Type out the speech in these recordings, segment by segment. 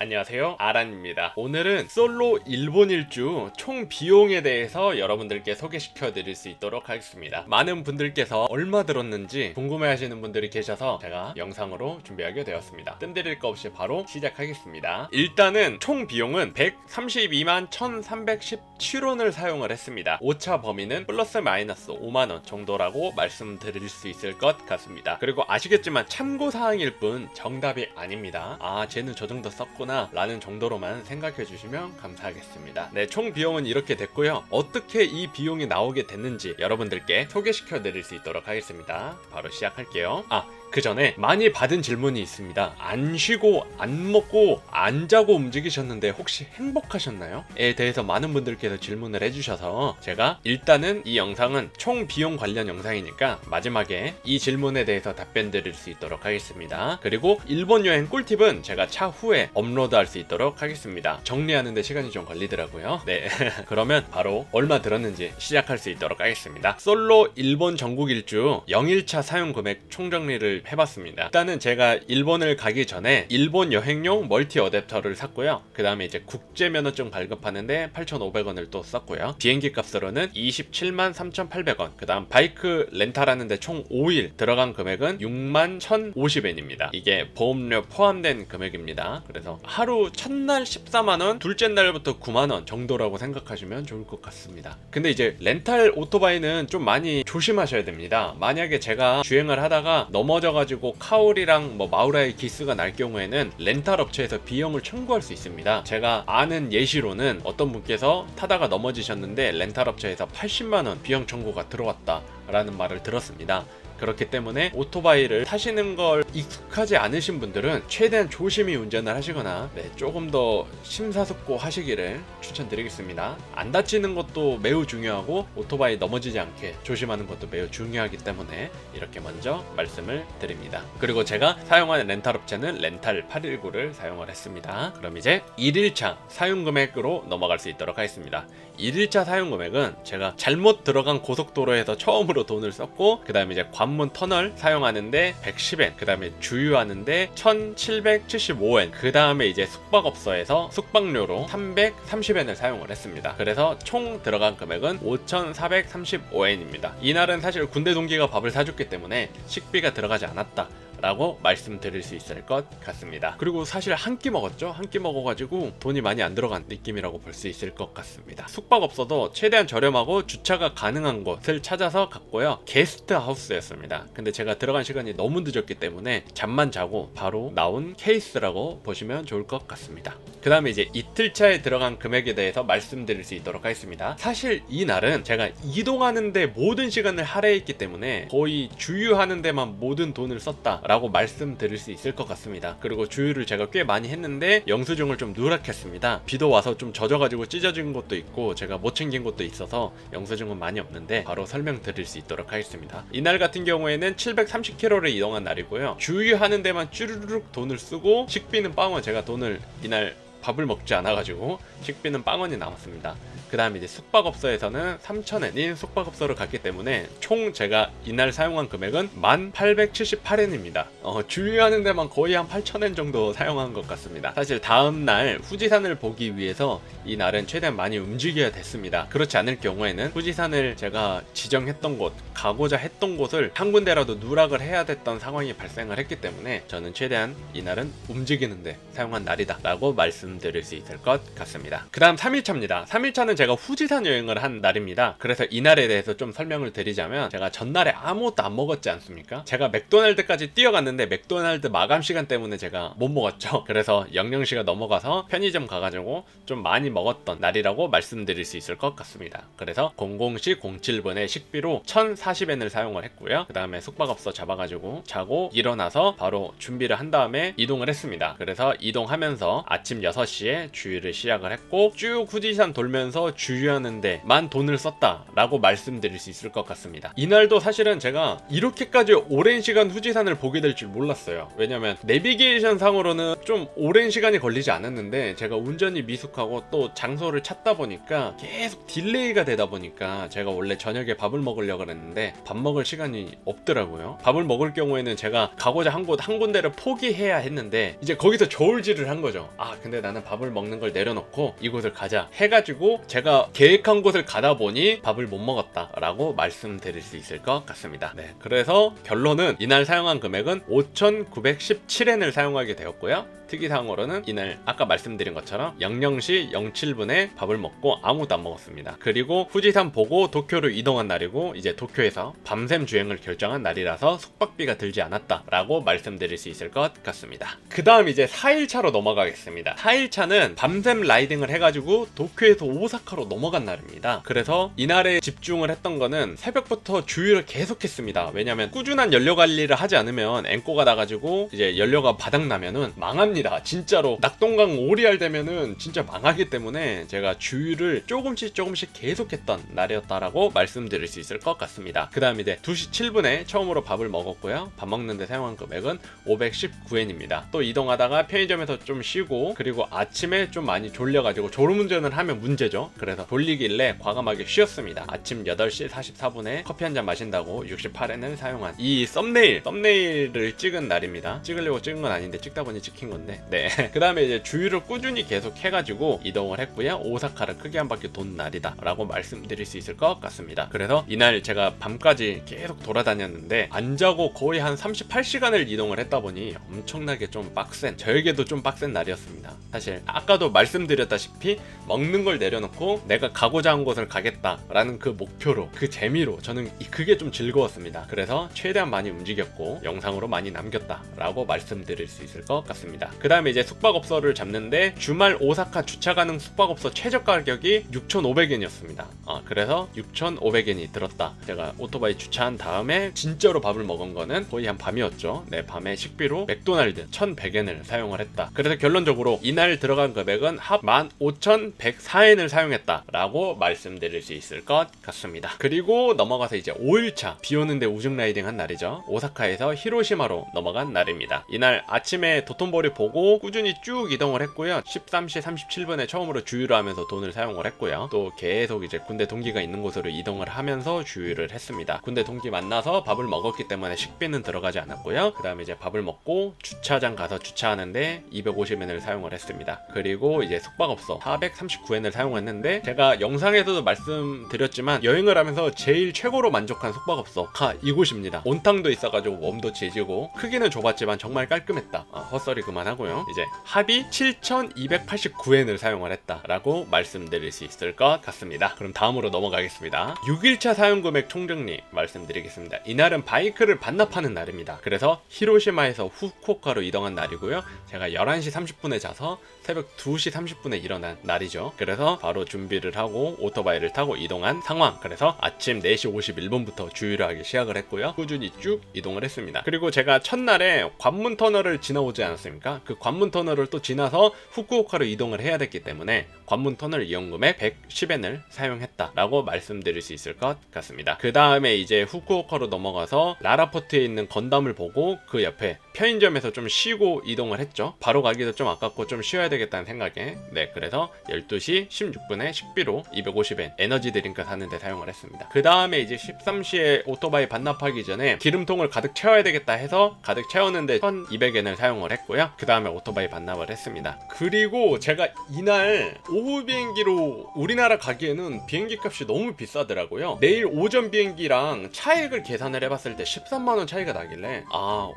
안녕하세요, 아란입니다. 오늘은 솔로 일본 일주 총 비용에 대해서 여러분들께 소개시켜 드릴 수 있도록 하겠습니다. 많은 분들께서 얼마 들었는지 궁금해 하시는 분들이 계셔서 제가 영상으로 준비하게 되었습니다. 뜸들일 거 없이 바로 시작하겠습니다. 일단은 총 비용은 132만 1317원을 사용을 했습니다. 오차 범위는 플러스 마이너스 5만원 정도라고 말씀드릴 수 있을 것 같습니다. 그리고 아시겠지만 참고사항일 뿐 정답이 아닙니다. 쟤는 저 정도 썼구나 라는 정도로만 생각해 주시면 감사하겠습니다. 네, 총 비용은 이렇게 됐고요. 어떻게 이 비용이 나오게 됐는지 여러분들께 소개시켜 드릴 수 있도록 하겠습니다. 바로 시작할게요. 그 전에 많이 받은 질문이 있습니다. 안 쉬고 안 먹고 안 자고 움직이셨는데 혹시 행복하셨나요? 에 대해서 많은 분들께서 질문을 해주셔서 제가 일단은 이 영상은 총 비용 관련 영상이니까 마지막에 이 질문에 대해서 답변 드릴 수 있도록 하겠습니다. 그리고 일본 여행 꿀팁은 제가 차후에 업로드할 수 있도록 하겠습니다. 정리하는데 시간이 좀 걸리더라고요. 네, 그러면 바로 얼마 들었는지 시작할 수 있도록 하겠습니다. 솔로 일본 전국 일주 0일차 사용 금액 총정리를 해봤습니다. 일단은 제가 일본을 가기 전에 일본 여행용 멀티 어댑터를 샀고요. 그 다음에 이제 국제 면허증 발급하는데 8,500원을 또 썼고요. 비행기 값으로는 27만 3,800원. 그 다음 바이크 렌탈하는데 총 5일 들어간 금액은 6만 1,050엔입니다. 이게 보험료 포함된 금액입니다. 그래서 하루 첫날 14만원, 둘째 날부터 9만원 정도라고 생각하시면 좋을 것 같습니다. 근데 이제 렌탈 오토바이는 좀 많이 조심하셔야 됩니다. 만약에 제가 주행을 하다가 넘어져가지고 카오리랑 마우라의 기스가 날 경우에는 렌탈 업체에서 비용을 청구할 수 있습니다. 제가 아는 예시로는 어떤 분께서 타다가 넘어지셨는데 렌탈 업체에서 80만원 비용 청구가 들어왔다 라는 말을 들었습니다. 그렇기 때문에 오토바이를 타시는 걸 익숙하지 않으신 분들은 최대한 조심히 운전을 하시거나 조금 더 심사숙고 하시기를 추천드리겠습니다. 안 다치는 것도 매우 중요하고 오토바이 넘어지지 않게 조심하는 것도 매우 중요하기 때문에 이렇게 먼저 말씀을 드립니다. 그리고 제가 사용하는 렌탈 업체는 렌탈 819를 사용을 했습니다. 그럼 이제 1일차 사용 금액으로 넘어갈 수 있도록 하겠습니다. 1일차 사용 금액은 제가 잘못 들어간 고속도로에서 처음으로 돈을 썼고, 그 다음에 이제 관문 터널 사용하는데 110엔, 그 다음에 주유하는데 1775엔, 그 다음에 이제 숙박업소에서 숙박료로 330엔을 사용을 했습니다. 그래서 총 들어간 금액은 5,435엔입니다. 이날은 사실 군대 동기가 밥을 사줬기 때문에 식비가 들어가지 않았다 라고 말씀드릴 수 있을 것 같습니다. 그리고 사실 한 끼 먹었죠? 한 끼 먹어가지고 돈이 많이 안 들어간 느낌이라고 볼 수 있을 것 같습니다. 숙박업소도 최대한 저렴하고 주차가 가능한 곳을 찾아서 갔고요. 게스트 하우스였습니다. 근데 제가 들어간 시간이 너무 늦었기 때문에 잠만 자고 바로 나온 케이스라고 보시면 좋을 것 같습니다. 그 다음에 이제 이틀차에 들어간 금액에 대해서 말씀드릴 수 있도록 하겠습니다. 사실 이 날은 제가 이동하는데 모든 시간을 할애했기 때문에 거의 주유하는 데만 모든 돈을 썼다 라고 말씀드릴 수 있을 것 같습니다. 그리고 주유를 제가 꽤 많이 했는데 영수증을 좀 누락했습니다. 비도 와서 좀 젖어가지고 찢어진 것도 있고 제가 못 챙긴 것도 있어서 영수증은 많이 없는데 바로 설명드릴 수 있도록 하겠습니다. 이날 같은 경우에는 730km를 이동한 날이고요. 주유하는 데만 쭈르륵 돈을 쓰고 식비는 빵원, 제가 돈을 이날 밥을 먹지 않아가지고 식비는 빵원이 남았습니다. 그 다음에 이제 숙박업소에서는 3,000엔인 숙박업소를 갔기 때문에 총 제가 이날 사용한 금액은 1,878엔입니다. 주유하는 데만 거의 한 8,000엔 정도 사용한 것 같습니다. 사실 다음날 후지산을 보기 위해서 이 날은 최대한 많이 움직여야 됐습니다. 그렇지 않을 경우에는 후지산을 제가 지정했던 곳, 가고자 했던 곳을 한 군데라도 누락을 해야 됐던 상황이 발생을 했기 때문에 저는 최대한 이 날은 움직이는데 사용한 날이다 라고 말씀드릴 수 있을 것 같습니다. 그 다음 3일차입니다. 3일차는 제가 후지산 여행을 한 날입니다. 그래서 이날에 대해서 좀 설명을 드리자면, 제가 전날에 아무것도 안 먹었지 않습니까? 제가 맥도날드까지 뛰어갔는데 맥도날드 마감 시간 때문에 제가 못 먹었죠. 그래서 00시가 넘어가서 편의점 가가지고 좀 많이 먹었던 날이라고 말씀드릴 수 있을 것 같습니다. 그래서 00시 07분에 식비로 1,040엔을 사용을 했고요. 그 다음에 숙박업소 잡아가지고 자고 일어나서 바로 준비를 한 다음에 이동을 했습니다. 그래서 이동하면서 아침 6시에 주유를 시작을 했고 쭉 후지산 돌면서 주유하는데 만 돈을 썼다 라고 말씀드릴 수 있을 것 같습니다. 이날도 사실은 제가 이렇게까지 오랜 시간 후지산을 보게 될 줄 몰랐어요. 왜냐면 내비게이션 상으로는 좀 오랜 시간이 걸리지 않았는데 제가 운전이 미숙하고 또 장소를 찾다 보니까 계속 딜레이가 되다 보니까 제가 원래 저녁에 밥을 먹으려고 했는데 밥 먹을 시간이 없더라고요. 밥을 먹을 경우에는 제가 가고자 한 군데를 포기해야 했는데 이제 거기서 저울질을 한 거죠. 아 근데 나는 밥을 먹는 걸 내려놓고 이곳을 가자 해가지고 제가 계획한 곳을 가다 보니 밥을 못 먹었다 라고 말씀드릴 수 있을 것 같습니다. 네, 그래서 결론은 이날 사용한 금액은 5,917엔을 사용하게 되었고요. 특이사항으로는 이날 아까 말씀드린 것처럼 00시 07분에 밥을 먹고 아무도 안 먹었습니다. 그리고 후지산 보고 도쿄로 이동한 날이고 이제 도쿄에서 밤샘 주행을 결정한 날이라서 숙박비가 들지 않았다 라고 말씀드릴 수 있을 것 같습니다. 그 다음 이제 4일차로 넘어가겠습니다. 4일차는 밤샘 라이딩을 해가지고 도쿄에서 오사카로 넘어간 날입니다. 그래서 이날에 집중을 했던 거는 새벽부터 주유를 계속했습니다. 왜냐면 꾸준한 연료 관리를 하지 않으면 앵꼬가 나가지고 이제 연료가 바닥나면은 망합니다. 진짜로 낙동강 오리알 되면은 진짜 망하기 때문에 제가 주유를 조금씩 계속했던 날이었다라고 말씀드릴 수 있을 것 같습니다. 그 다음 이제 2시 7분에 처음으로 밥을 먹었고요. 밥 먹는데 사용한 금액은 519엔입니다. 또 이동하다가 편의점에서 좀 쉬고 그리고 아침에 좀 많이 졸려가지고 졸음운전을 하면 문제죠. 그래서 졸리길래 과감하게 쉬었습니다. 아침 8시 44분에 커피 한잔 마신다고 68엔을 사용한 이 썸네일을 찍은 날입니다. 찍으려고 찍은 건 아닌데 찍다 보니 찍힌 건데 네. 그 다음에 이제 주유를 꾸준히 계속 해가지고 이동을 했고요. 오사카를 크게 한 바퀴 돈 날이다 라고 말씀드릴 수 있을 것 같습니다. 그래서 이날 제가 밤까지 계속 돌아다녔는데 안 자고 거의 한 38시간을 이동을 했다 보니 엄청나게 좀 빡센, 저에게도 좀 빡센 날이었습니다. 사실 아까도 말씀드렸다시피 먹는 걸 내려놓고 내가 가고자 한 곳을 가겠다라는 그 목표로, 그 재미로 저는 그게 좀 즐거웠습니다. 그래서 최대한 많이 움직였고 영상으로 많이 남겼다 라고 말씀드릴 수 있을 것 같습니다. 그 다음에 이제 숙박업소를 잡는데 주말 오사카 주차 가능 숙박업소 최저 가격이 6,500엔이었습니다. 그래서 6,500엔이 들었다. 제가 오토바이 주차한 다음에 진짜로 밥을 먹은 거는 거의 한 밤이었죠. 네, 밤에 식비로 맥도날드 1,100엔을 사용을 했다. 그래서 결론적으로 이날 들어간 금액은 합 15,104엔을 사용했다 라고 말씀드릴 수 있을 것 같습니다. 그리고 넘어가서 이제 5일차 비 오는데 우중 라이딩 한 날이죠. 오사카에서 히로시마로 넘어간 날입니다. 이날 아침에 도톤보리 보고 꾸준히 쭉 이동을 했고요. 13시 37분에 처음으로 주유를 하면서 돈을 사용을 했고요. 또 계속 이제 군대 동기가 있는 곳으로 이동을 하면서 주유를 했습니다. 군대 동기 만나서 밥을 먹었기 때문에 식비는 들어가지 않았고요. 그 다음에 이제 밥을 먹고 주차장 가서 주차하는데 250엔을 사용을 했습니다. 그리고 이제 숙박업소 439엔을 사용했는데 제가 영상에서도 말씀드렸지만 여행을 하면서 제일 최고로 만족한 숙박업소가 이곳입니다. 온탕도 있어가지고 웜도 지지고 크기는 좁았지만 정말 깔끔했다. 헛소리 그만하고요. 이제 합이 7,289엔을 사용을 했다라고 말씀드릴 수 있을 것 같습니다. 그럼 다음으로 넘어가겠습니다. 6일차 사용금액 총정리 말씀드리겠습니다. 이날은 바이크를 반납하는 날입니다. 그래서 히로시마에서 후쿠오카로 이동한 날이고요. 제가 11시 30분에 자서 새벽 2시 30분에 일어난 날이죠. 그래서 바로 준비를 하고 오토바이를 타고 이동한 상황. 그래서 아침 4시 51분부터 주유를 하기 시작을 했고요. 꾸준히 쭉 이동을 했습니다. 그리고 제가 첫날에 관문 터널을 지나오지 않았습니까? 그 관문 터널을 또 지나서 후쿠오카로 이동을 해야 됐기 때문에 관문 터널 이용 금액 110엔을 사용했다라고 말씀드릴 수 있을 것 같습니다. 그 다음에 이제 후쿠오카로 넘어가서 라라포트에 있는 건담을 보고 그 옆에 편의점에서 좀 쉬고 이동을 했죠. 바로 가기도 좀 아깝고 좀 쉬어야 되겠다는 생각에 네, 그래서 12시 16분에 식비로 250엔 에너지 드링크 사는데 사용을 했습니다. 그 다음에 이제 13시에 오토바이 반납하기 전에 기름통을 가득 채워야 되겠다 해서 가득 채웠는데 1200엔을 사용을 했고요. 그 다음에 오토바이 반납을 했습니다. 그리고 제가 이날 오후 비행기로 우리나라 가기에는 비행기 값이 너무 비싸더라고요. 내일 오전 비행기랑 차액을 계산을 해봤을 때 13만원 차이가 나길래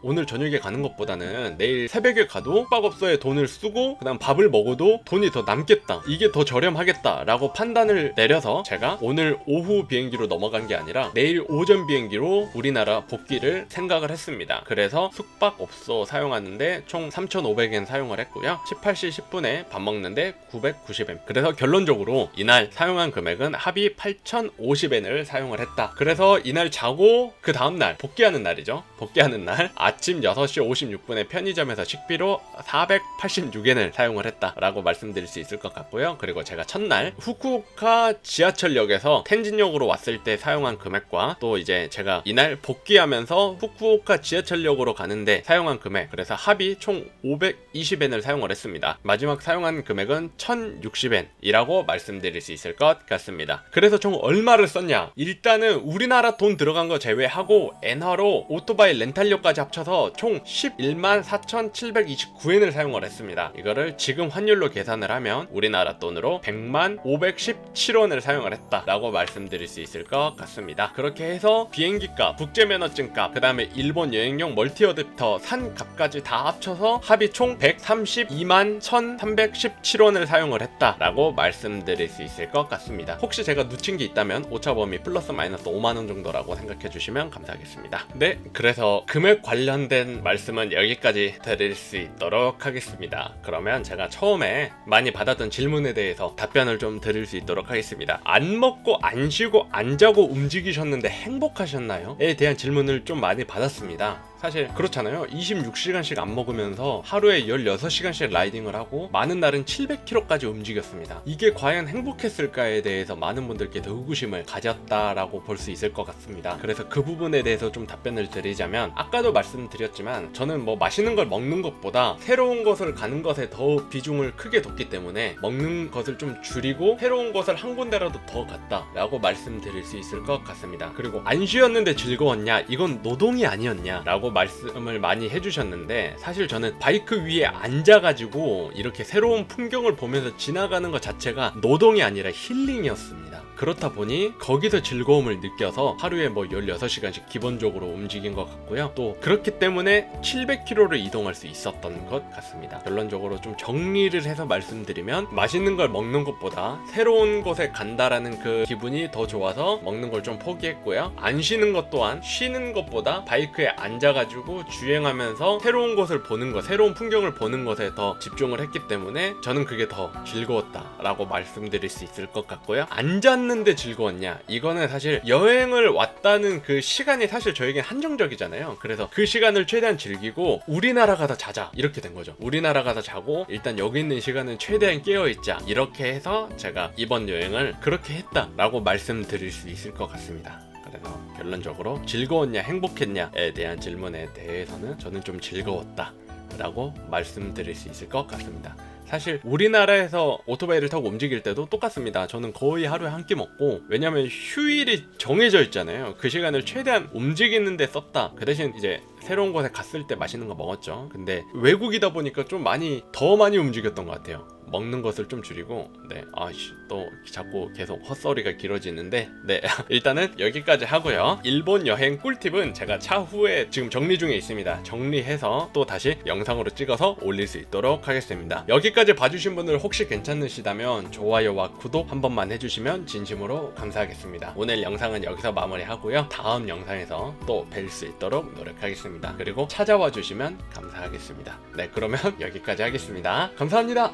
오늘 저녁에 가는 것보다는 내일 새벽에 가도 숙박업소에 돈을 쓰고 그 다음 밥을 먹어도 돈이 더 남겠다, 이게 더 저렴하겠다 라고 판단을 내려서 제가 오늘 오후 비행기로 넘어간 게 아니라 내일 오전 비행기로 우리나라 복귀를 생각을 했습니다. 그래서 숙박업소 사용하는데 총 3,500엔 사용을 했고요. 18시 10분에 밥 먹는데 990엔. 그래서 결론적으로 이날 사용한 금액은 합이 8,050엔을 사용을 했다. 그래서 이날 자고 그 다음날 복귀하는 날이죠. 복귀하는 날 아침 6시 5시 56분에 편의점에서 식비로 486엔을 사용을 했다라고 말씀드릴 수 있을 것 같고요. 그리고 제가 첫날 후쿠오카 지하철역에서 텐진역으로 왔을 때 사용한 금액과 또 이제 제가 이날 복귀하면서 후쿠오카 지하철역으로 가는데 사용한 금액, 그래서 합이 총 520엔을 사용을 했습니다. 마지막 사용한 금액은 1060엔이라고 말씀드릴 수 있을 것 같습니다. 그래서 총 얼마를 썼냐? 일단은 우리나라 돈 들어간 거 제외하고 엔화로 오토바이 렌탈료까지 합쳐서 총 11만 4,729엔을 사용을 했습니다. 이거를 지금 환율로 계산을 하면 우리나라 돈으로 100만 517원을 사용을 했다라고 말씀드릴 수 있을 것 같습니다. 그렇게 해서 비행기값, 국제면허증값, 그 다음에 일본 여행용 멀티어댑터 산 값까지 다 합쳐서 합이 총 132만 1,317원을 사용을 했다라고 말씀드릴 수 있을 것 같습니다. 혹시 제가 놓친 게 있다면 오차범위 플러스 마이너스 5만원 정도라고 생각해 주시면 감사하겠습니다. 네, 그래서 금액 관련된 말씀은 여기까지 드릴 수 있도록 하겠습니다. 그러면 제가 처음에 많이 받았던 질문에 대해서 답변을 좀 드릴 수 있도록 하겠습니다. 안 먹고 안 쉬고 안 자고 움직이셨는데 행복하셨나요? 에 대한 질문을 좀 많이 받았습니다. 사실 그렇잖아요. 26시간씩 안 먹으면서 하루에 16시간씩 라이딩을 하고 많은 날은 700km까지 움직였습니다. 이게 과연 행복했을까에 대해서 많은 분들께 더 의구심을 가졌다라고 볼 수 있을 것 같습니다. 그래서 그 부분에 대해서 좀 답변을 드리자면, 아까도 말씀드렸지만 저는 뭐 맛있는 걸 먹는 것보다 새로운 것을 가는 것에 더 비중을 크게 뒀기 때문에 먹는 것을 좀 줄이고 새로운 것을 한 군데라도 더 갔다라고 말씀드릴 수 있을 것 같습니다. 그리고 안 쉬었는데 즐거웠냐? 이건 노동이 아니었냐? 라고 말씀을 많이 해주셨는데, 사실 저는 바이크 위에 앉아가지고 이렇게 새로운 풍경을 보면서 지나가는 것 자체가 노동이 아니라 힐링이었습니다. 그렇다 보니 거기서 즐거움을 느껴서 하루에 뭐 16시간씩 기본적으로 움직인 것 같고요. 또 그렇기 때문에 700km를 이동할 수 있었던 것 같습니다. 결론적으로 좀 정리를 해서 말씀드리면, 맛있는 걸 먹는 것보다 새로운 곳에 간다라는 그 기분이 더 좋아서 먹는 걸 좀 포기했고요. 안 쉬는 것 또한 쉬는 것보다 바이크에 앉아가지고 주행하면서 새로운 곳을 보는 것, 새로운 풍경을 보는 것에 더 집중을 했기 때문에 저는 그게 더 즐거웠다라고 말씀드릴 수 있을 것 같고요. 앉았는데 즐거웠냐? 이거는 사실 여행을 왔다는 그 시간이 사실 저에겐 한정적이잖아요. 그래서 그 시간을 최대한 즐기고 우리나라 가서 자자 이렇게 된 거죠. 우리나라 가서 자고 일단 여기 있는 시간은 최대한 깨어있자, 이렇게 해서 제가 이번 여행을 그렇게 했다라고 말씀드릴 수 있을 것 같습니다. 그래서 결론적으로 즐거웠냐 행복했냐에 대한 질문에 대해서는 저는 좀 즐거웠다 라고 말씀드릴 수 있을 것 같습니다. 사실 우리나라에서 오토바이를 타고 움직일 때도 똑같습니다. 저는 거의 하루에 한 끼 먹고, 왜냐면 휴일이 정해져 있잖아요. 그 시간을 최대한 움직이는 데 썼다. 그 대신 이제 새로운 곳에 갔을 때 맛있는 거 먹었죠. 근데 외국이다 보니까 좀 더 많이 움직였던 것 같아요. 먹는 것을 좀 줄이고. 네, 또 자꾸 계속 헛소리가 길어지는데, 네, 일단은 여기까지 하고요. 일본 여행 꿀팁은 제가 차후에 지금 정리 중에 있습니다. 정리해서 또 다시 영상으로 찍어서 올릴 수 있도록 하겠습니다. 여기까지 봐주신 분들 혹시 괜찮으시다면 좋아요와 구독 한 번만 해주시면 진심으로 감사하겠습니다. 오늘 영상은 여기서 마무리하고요. 다음 영상에서 또 뵐 수 있도록 노력하겠습니다. 그리고 찾아와 주시면 감사하겠습니다. 네, 그러면 여기까지 하겠습니다. 감사합니다.